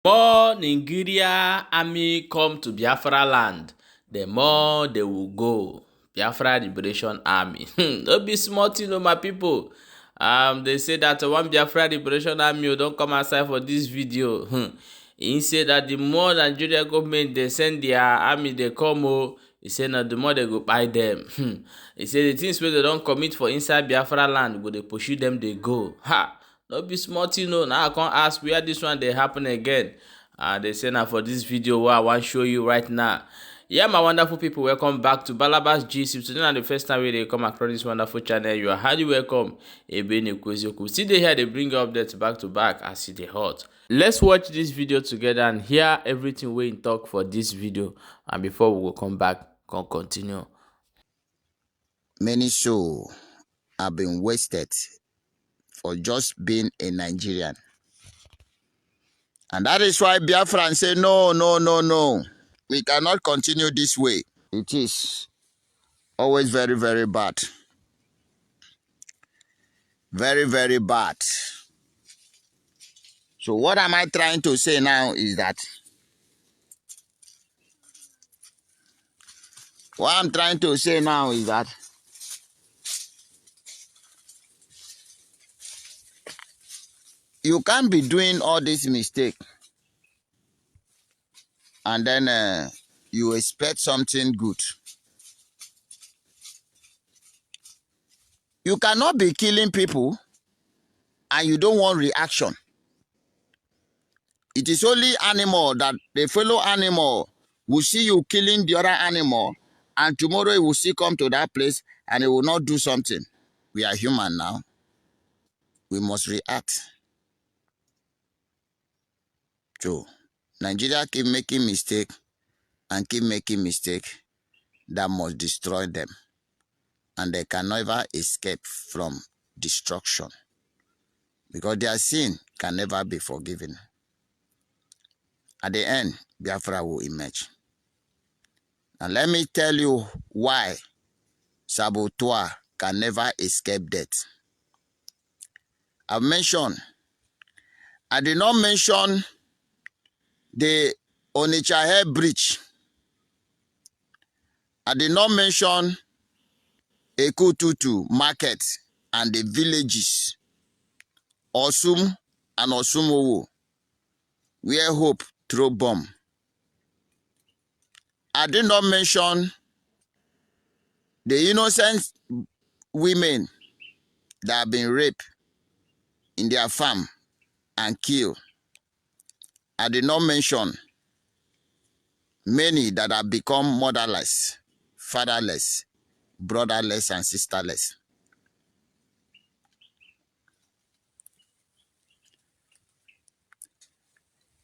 More Nigeria army come to Biafra land, the more they will go. Biafra Liberation Army. Don't be small thing, my people. They say that one Biafra Liberation Army don't come outside for this video. He said that the more Nigeria government they send their army, they come. He said that the more they go buy them. He said the things where they don't commit for inside Biafra land, go they pursue them, they go. Ha! No be small thing. Now I can't ask where this one they happen again. They say now for this video what I want to show you right now. Yeah, my wonderful people, welcome back to Balabas Gist. If today is the first time they come across this wonderful channel, you are highly welcome. See they here they bring updates back to back as see the hot. Let's watch this video together and hear everything we talk for this video. And before we will come back, continue. Many souls have been wasted for just being a Nigerian. And that is why Biafran say, no, no, no, no. We cannot continue this way. It is always very, very bad. Very, very bad. So what am I trying to say now is that you can't be doing all this mistake and then you expect something good. You cannot be killing people and you don't want reaction. It is only animal that the fellow animal will see you killing the other animal, and tomorrow it will still come to that place and it will not do something. We are human now. We must react. So, Nigeria keep making mistake and keep making mistake that must destroy them. And they can never escape from destruction. Because their sin can never be forgiven. At the end, Biafra will emerge. And let me tell you why saboteur can never escape death. I did not mention the Onitsha Air Bridge. I did not mention Ekututu Market and the villages, Osum and Osumowo, where Hope throw bomb. I did not mention the innocent women that have been raped in their farm and killed. I did not mention many that have become motherless, fatherless, brotherless, and sisterless.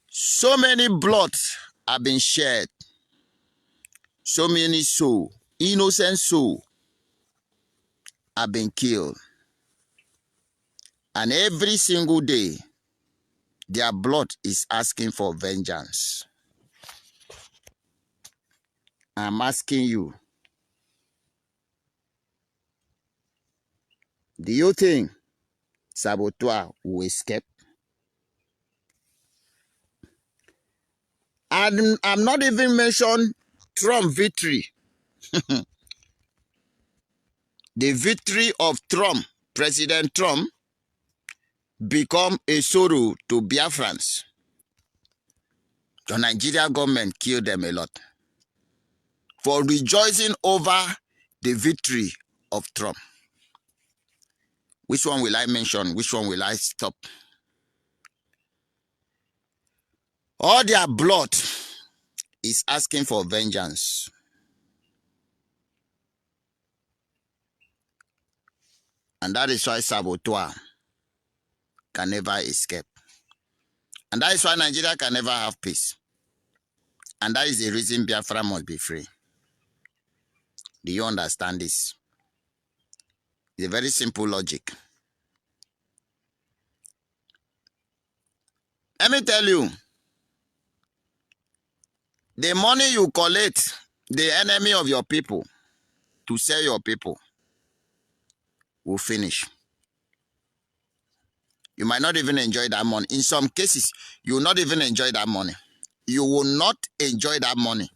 So many blood have been shed. So many souls, innocent souls, have been killed. And every single day, their blood is asking for vengeance. I'm asking you, do you think saboteur will escape? And I'm not even mentioning Trump victory. The victory of Trump, President Trump, become a sorrow to Biafrans. The Nigeria government killed them a lot for rejoicing over the victory of Trump. Which one will I mention? Which one will I stop? All their blood is asking for vengeance. And that is why saboteur can never escape. And that is why Nigeria can never have peace. And that is the reason Biafra must be free. Do you understand this? It's a very simple logic. Let me tell you, the money you collect, the enemy of your people, to sell your people, will finish. You might not even enjoy that money. In some cases, you will not even enjoy that money. You will not enjoy that money.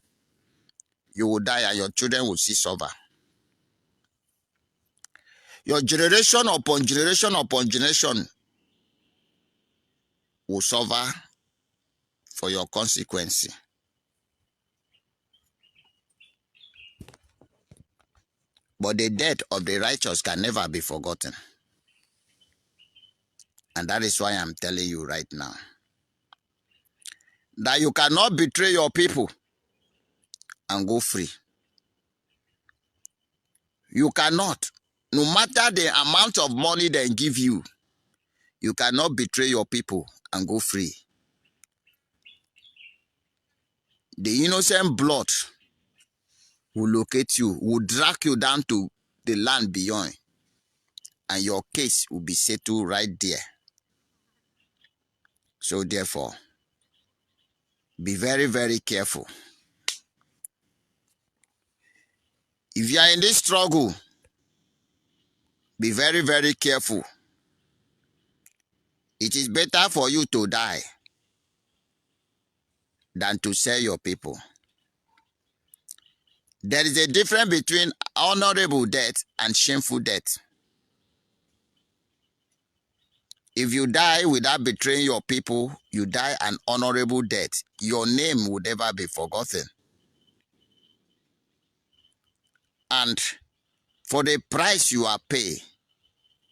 You will die and your children will see suffer. Your generation upon generation will suffer for your consequence. But the death of the righteous can never be forgotten. And that is why I'm telling you right now that you cannot betray your people and go free. You cannot. No matter the amount of money they give you, you cannot betray your people and go free. The innocent blood will locate you, will drag you down to the land beyond, and your case will be settled right there. So therefore, be very, very careful. If you are in this struggle, be very, very careful. It is better for you to die than to sell your people. There is a difference between honorable death and shameful death. If you die without betraying your people, you die an honorable death. Your name will never be forgotten. And for the price you are paid,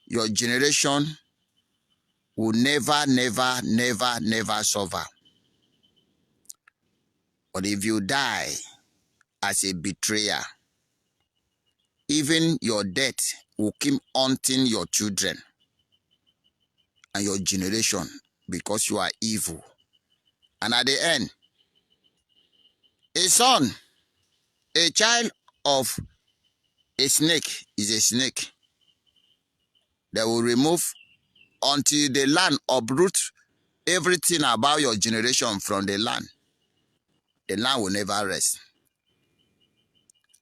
your generation will never, never, never, never suffer. But if you die as a betrayer, even your death will keep haunting your children and your generation because you are evil. And at the end, a son, a child of a snake is a snake. They will remove until the land uproot everything about your generation from the land. The land will never rest.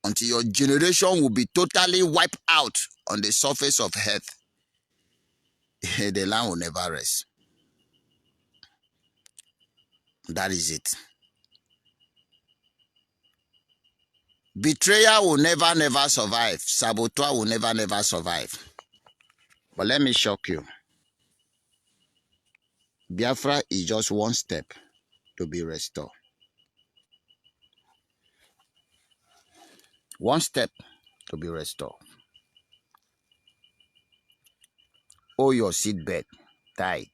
Until your generation will be totally wiped out on the surface of earth, the land will never rest. That is it. Betrayal will never, never survive. Saboteur will never, never survive. But let me shock you. Biafra is just one step to be restored. One step to be restored. Oh, your seatbelt tight.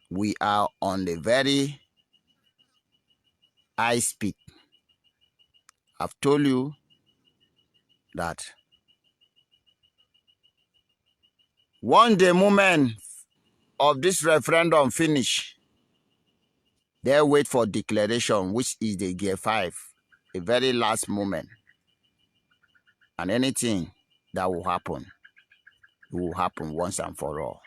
We are on the very high speed. I've told you that once the moment of this referendum finish, they wait for declaration, which is the Gear 5, the very last moment. And anything that will happen, it will happen once and for all.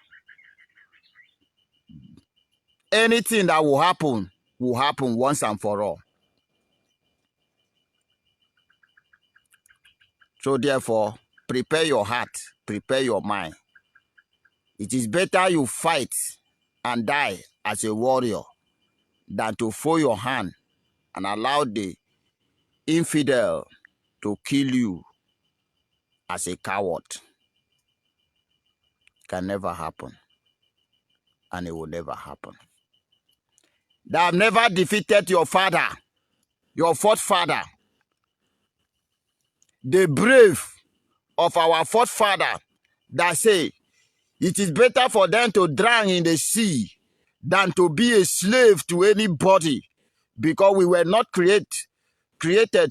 Anything that will happen once and for all. So therefore, prepare your heart, prepare your mind. It is better you fight and die as a warrior than to fold your hand and allow the infidel to kill you as a coward. It can never happen. And it will never happen. They have never defeated your father, your forefather. The brave of our forefather that say it is better for them to drown in the sea than to be a slave to anybody, because we were not created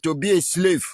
to be a slave.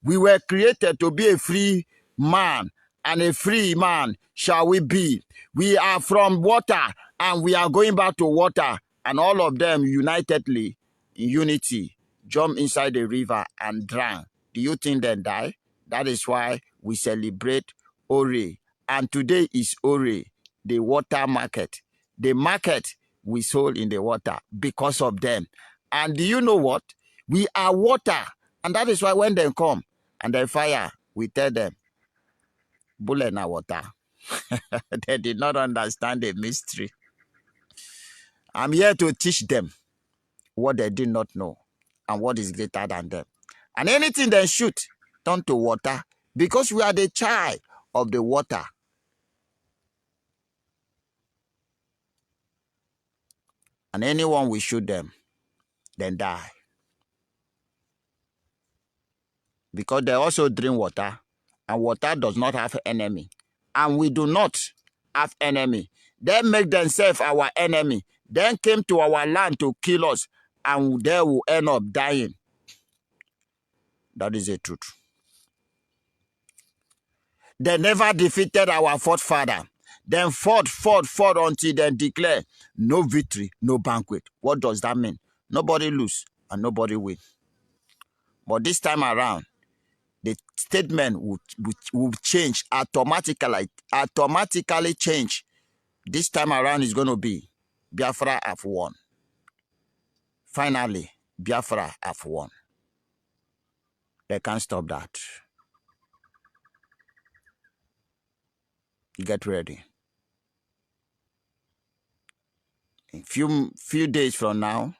We were created to be a free man, and a free man shall we be. We are from water, and we are going back to water, and all of them unitedly, in unity, jump inside the river and drown. Do you think they die? That is why we celebrate Ore. And today is Ore, the water market. The market we sold in the water because of them. And do you know what? We are water. And that is why when they come and they fire, we tell them, bullet na water. They did not understand the mystery. I'm here to teach them what they did not know and what is greater than them. And anything they shoot, turn to water, because we are the child of the water. And anyone will shoot them, then die. Because they also drink water, and water does not have enemy. And we do not have enemy. They make themselves our enemy, then came to our land to kill us, and they will end up dying. That is the truth. They never defeated our forefather. Then fought until they declare no victory, no banquet. What does that mean? Nobody lose and nobody win. But this time around, the statement will change automatically. Automatically change. This time around is going to be Biafra have won. Finally, Biafra have won. They can't stop that. Get ready. In few days from now,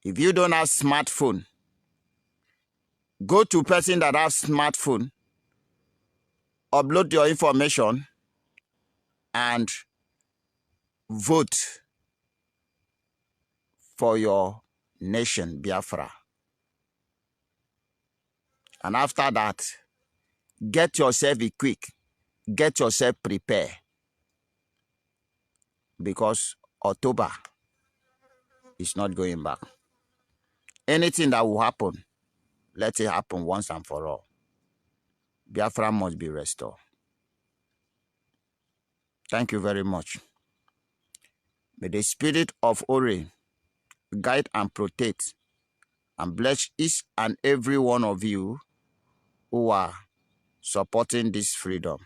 if you don't have smartphone, go to person that have smartphone, upload your information, and vote for your nation, Biafra. And after that, get yourself equipped, get yourself prepared, because October is not going back. Anything that will happen, let it happen once and for all. Biafra must be restored. Thank you very much. May the spirit of Ori guide and protect and bless each and every one of you who are supporting this freedom.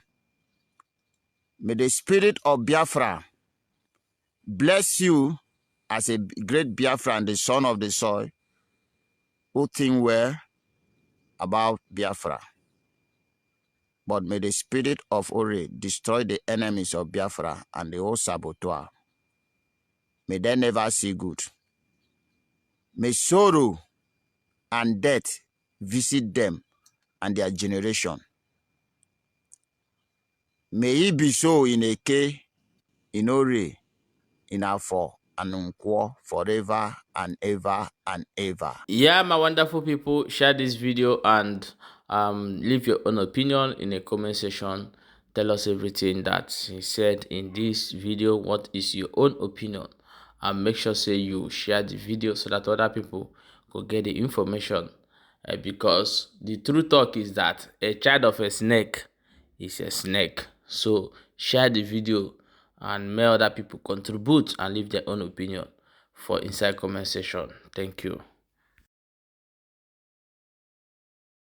May the spirit of Biafra bless you as a great Biafra and the son of the soil who think well about Biafra. But may the spirit of Ori destroy the enemies of Biafra and the whole saboteur. May they never see good. May sorrow and death visit them and their generation. May it be so in Eke, in Ori, in Afo, and Nkwo forever and ever and ever. Yeah, my wonderful people, share this video and leave your own opinion in the comment section. Tell us everything that he said in this video. What is your own opinion? And make sure say you share the video so that other people could get the information. Because the true talk is that a child of a snake is a snake. So share the video and make other people contribute and leave their own opinion for inside comment section. Thank you.